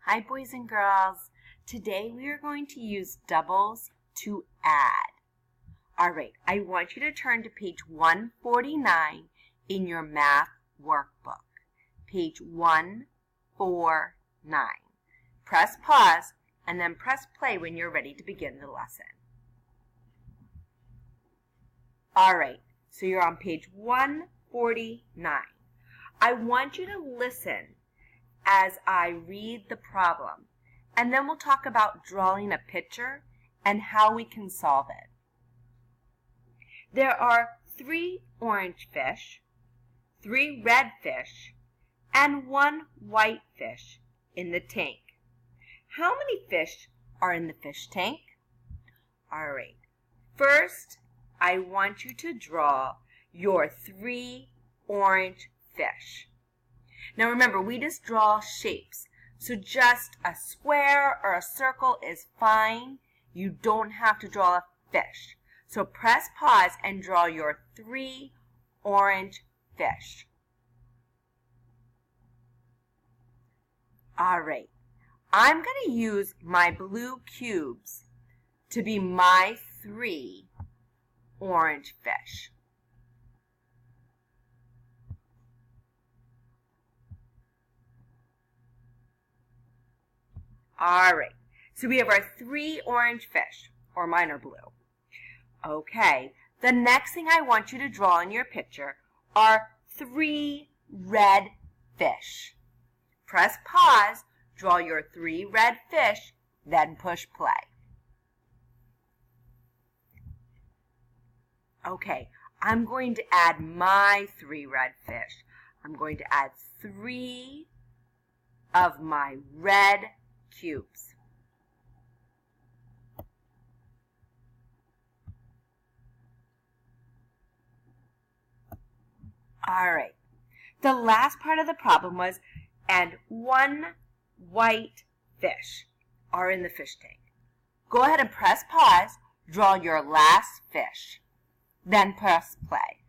Hi boys and girls. Today we are going to use doubles to add. Alright, I want you to turn to page 149 in your math workbook. Page 149. Press pause and then press play when you're ready to begin the lesson. Alright, so you're on page 149. I want you to listen as I read the problem, and then we'll talk about drawing a picture and how we can solve it. There are 3 orange fish, 3 red fish, and 1 white fish in the tank. How many fish are in the fish tank? All right. First, I want you to draw your 3 orange fish. Now remember, we just draw shapes. So just a square or a circle is fine. You don't have to draw a fish. So press pause and draw your 3 orange fish. All right. I'm going to use my blue cubes to be my 3 orange fish. All right, so we have our 3 orange fish, or mine are blue. Okay, the next thing I want you to draw in your picture are 3 red fish. Press pause, draw your 3 red fish, then push play. Okay, I'm going to add my 3 red fish. I'm going to add 3 of my red cubes. All right. The last part of the problem was, and 1 white fish are in the fish tank. Go ahead and press pause, draw your last fish, then press play.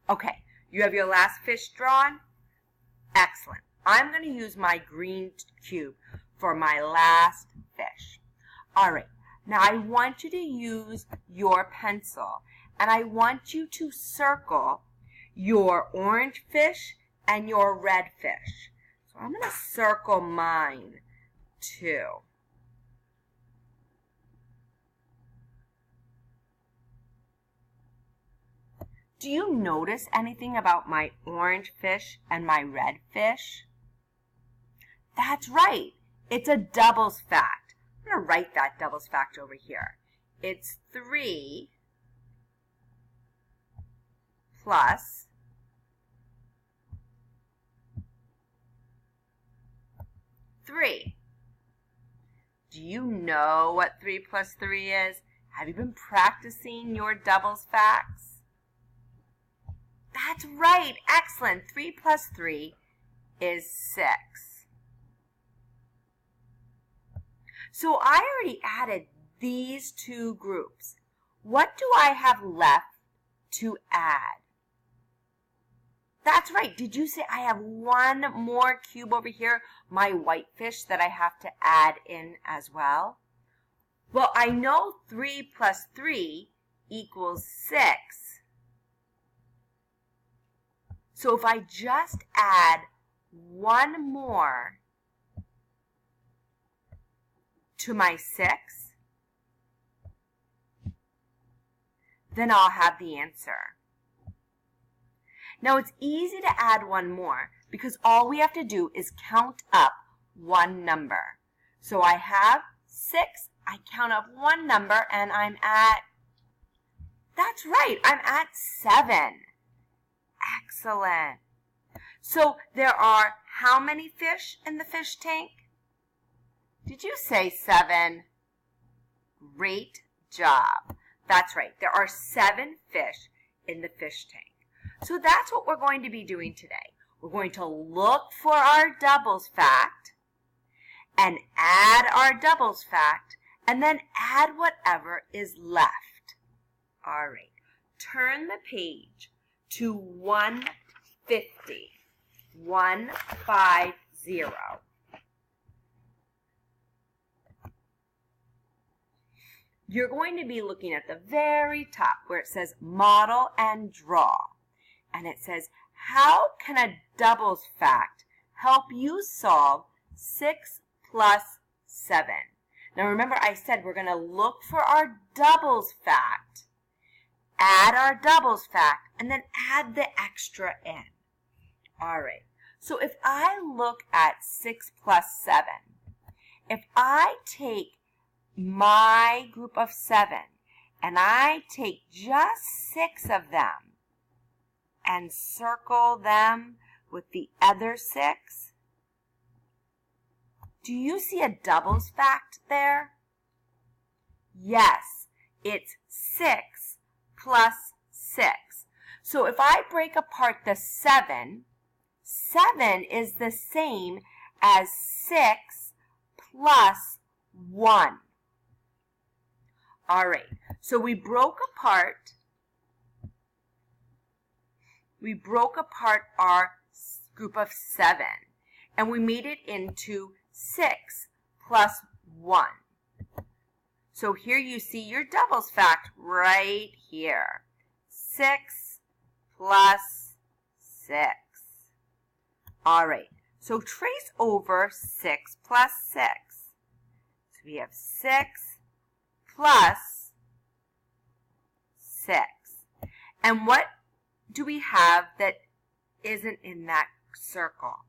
Okay, you have your last fish drawn? Excellent. I'm going to use my green cube for my last fish. All right, now I want you to use your pencil, and I want you to circle your orange fish and your red fish. So I'm going to circle mine too. Do you notice anything about my orange fish and my red fish? That's right. It's a doubles fact. I'm going to write that doubles fact over here. It's 3 plus 3. Do you know what 3 plus 3 is? Have you been practicing your doubles facts? That's right. Excellent. 3 plus 3 is 6. So I already added these 2 groups. What do I have left to add? That's right. Did you say I have 1 more cube over here, my white fish, that I have to add in as well? Well, I know 3 plus 3 equals 6. So if I just add 1 more to my 6, then I'll have the answer. Now it's easy to add 1 more because all we have to do is count up 1 number. So I have 6, I count up 1 number, and I'm at, that's right, I'm at 7. Excellent. So there are how many fish in the fish tank? Did you say 7? Great job. That's right. There are 7 fish in the fish tank. So that's what we're going to be doing today. We're going to look for our doubles fact and add our doubles fact and then add whatever is left. All right. Turn the page to 150. 150. You're going to be looking at the very top where it says model and draw. And it says, how can a doubles fact help you solve 6 plus 7? Now remember I said we're going to look for our doubles fact, add our doubles fact, and then add the extra in. All right, so if I look at 6 plus 7, if I take my group of 7 and I take just 6 of them and circle them with the other 6, do you see a doubles fact there? Yes, it's 6 plus 6. So if I break apart the 7, 7 is the same as 6 plus 1. All right, so we broke apart our group of 7, and we made it into 6 plus 1. So here you see your doubles fact right here. 6 plus 6. All right, so trace over 6 plus 6. So we have 6 plus 6. And what do we have that isn't in that circle?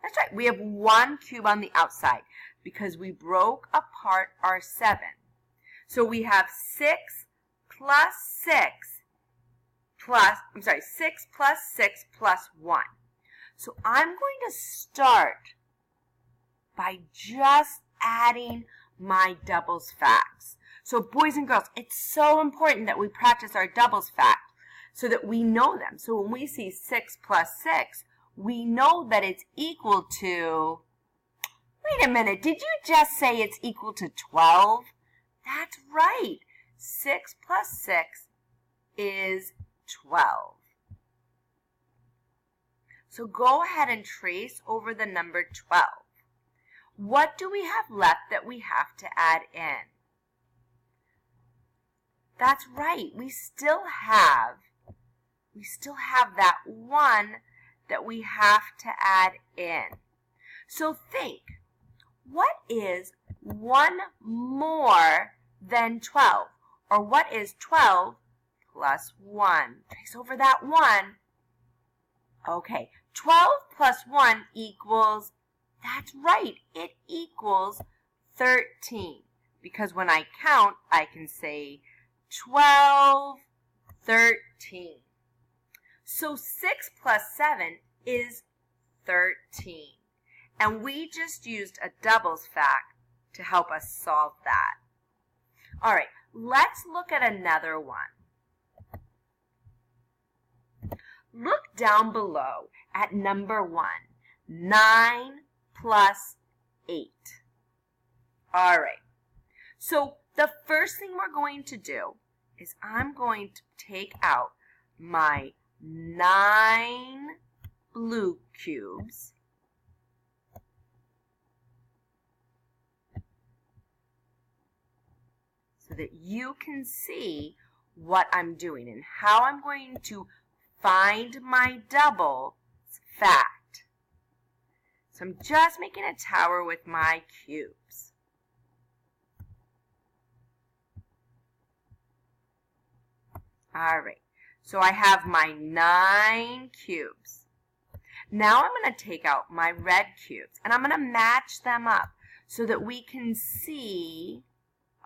That's right, we have 1 cube on the outside because we broke apart our 7. So we have 6 plus 6 plus 6 plus 1. So I'm going to start by just adding my doubles facts. So boys and girls, it's so important that we practice our doubles fact so that we know them. So when we see 6 plus 6, we know that it's equal to, wait a minute, did you just say it's equal to 12? That's right. 6 plus 6 is 12. So go ahead and trace over the number 12. What do we have left that we have to add in? That's right. We still have that 1 that we have to add in. So think, what is 1 more than 12? Or what is 12 plus 1? Trace over that 1. Okay, 12 plus 1 equals, that's right, it equals 13. Because when I count, I can say 12, 13. So 6 plus 7 is 13. And we just used a doubles fact to help us solve that. All right, let's look at another one. Look down below at number 1, 9 plus 8. All right, so the first thing we're going to do is I'm going to take out my 9 blue cubes so that you can see what I'm doing and how I'm going to find my double fact. So I'm just making a tower with my cubes. All right, so I have my 9 cubes. Now I'm going to take out my red cubes and I'm going to match them up so that we can see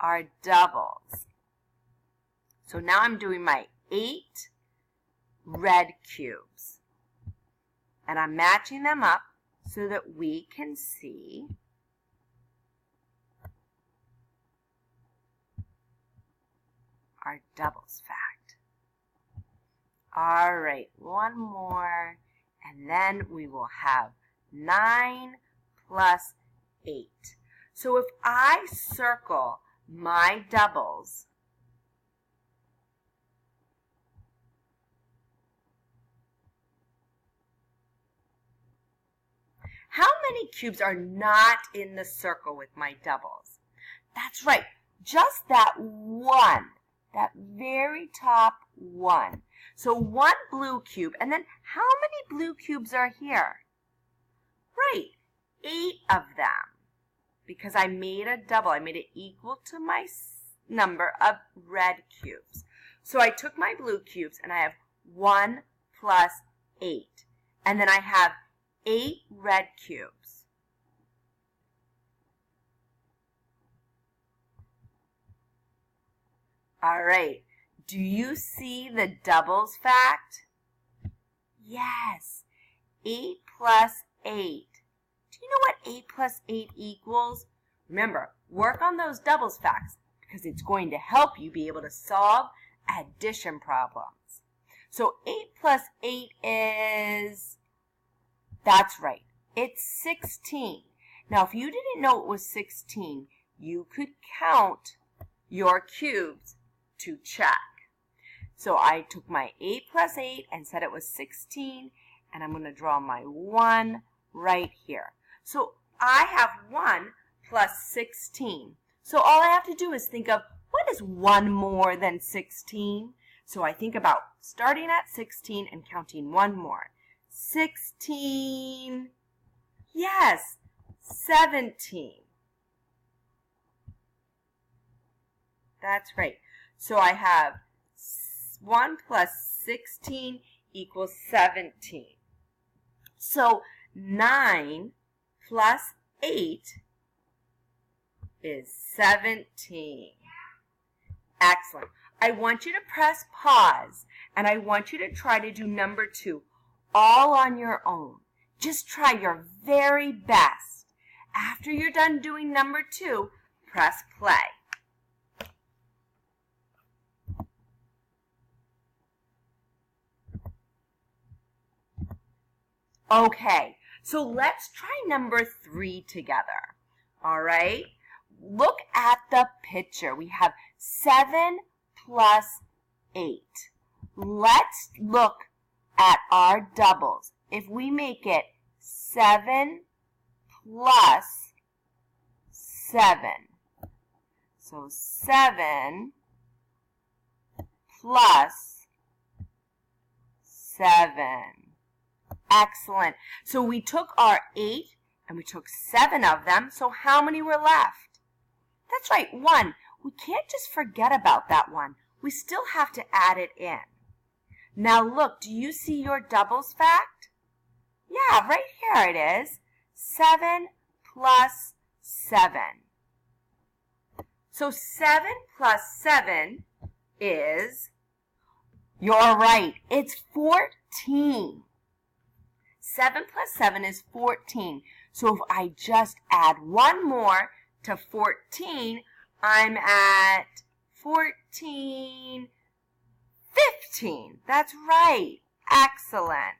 our doubles. So now I'm doing my 8 red cubes. And I'm matching them up so that we can see our doubles fact. All right, one more, and then we will have 9 plus 8. So if I circle my doubles, many cubes are not in the circle with my doubles? That's right, just that one, that very top one. So one blue cube, and then how many blue cubes are here? Right, 8 of them, because I made a double. I made it equal to my number of red cubes. So I took my blue cubes, and I have 1 plus 8. And then I have 8 red cubes. All right, do you see the doubles fact? Yes, 8 plus 8. Do you know what 8 plus 8 equals? Remember, work on those doubles facts because it's going to help you be able to solve addition problems. So 8 plus 8 is, that's right, it's 16. Now, if you didn't know it was 16, you could count your cubes to check. So I took my 8 plus 8 and said it was 16, and I'm going to draw my 1 right here. So I have 1 plus 16. So all I have to do is think of, what is 1 more than 16? So I think about starting at 16 and counting 1 more. 16, yes, 17. That's right. So I have 1 plus 16 equals 17. So 9 plus 8 is 17. Excellent. I want you to press pause, and I want you to try to do number 2 all on your own. Just try your very best. After you're done doing number 2, press play. Okay, so let's try number 3 together. All right? Look at the picture. We have 7 plus 8. Let's look at our doubles. If we make it 7 plus 7. So 7 plus 7. Excellent. So we took our 8 and we took 7 of them. So how many were left? That's right, 1. We can't just forget about that one. We still have to add it in. Now look, do you see your doubles fact? Yeah, right here it is. 7 plus 7. So 7 plus 7 is, you're right, it's 14. 7 plus 7 is 14. So if I just add 1 more to 14, I'm at 14, 15. That's right. Excellent.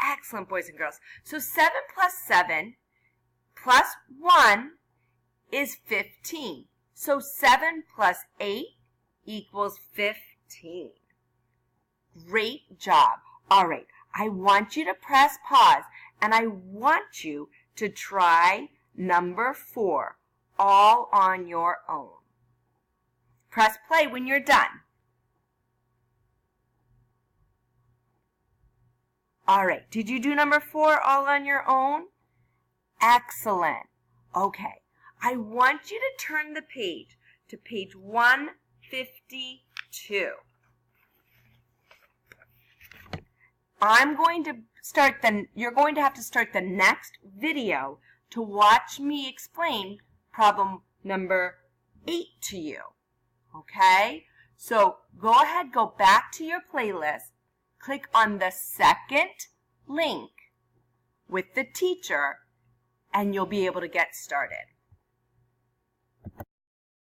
Excellent, boys and girls. So 7 plus 7 plus 1 is 15. So 7 plus 8 equals 15. Great job. All right, I want you to press pause, and I want you to try number 4 all on your own. Press play when you're done. All right, did you do number 4 all on your own? Excellent. Okay, I want you to turn the page to page 152. You're going to have to start the next video to watch me explain problem number 8 to you. Okay? So go ahead, go back to your playlist, click on the second link with the teacher, and you'll be able to get started.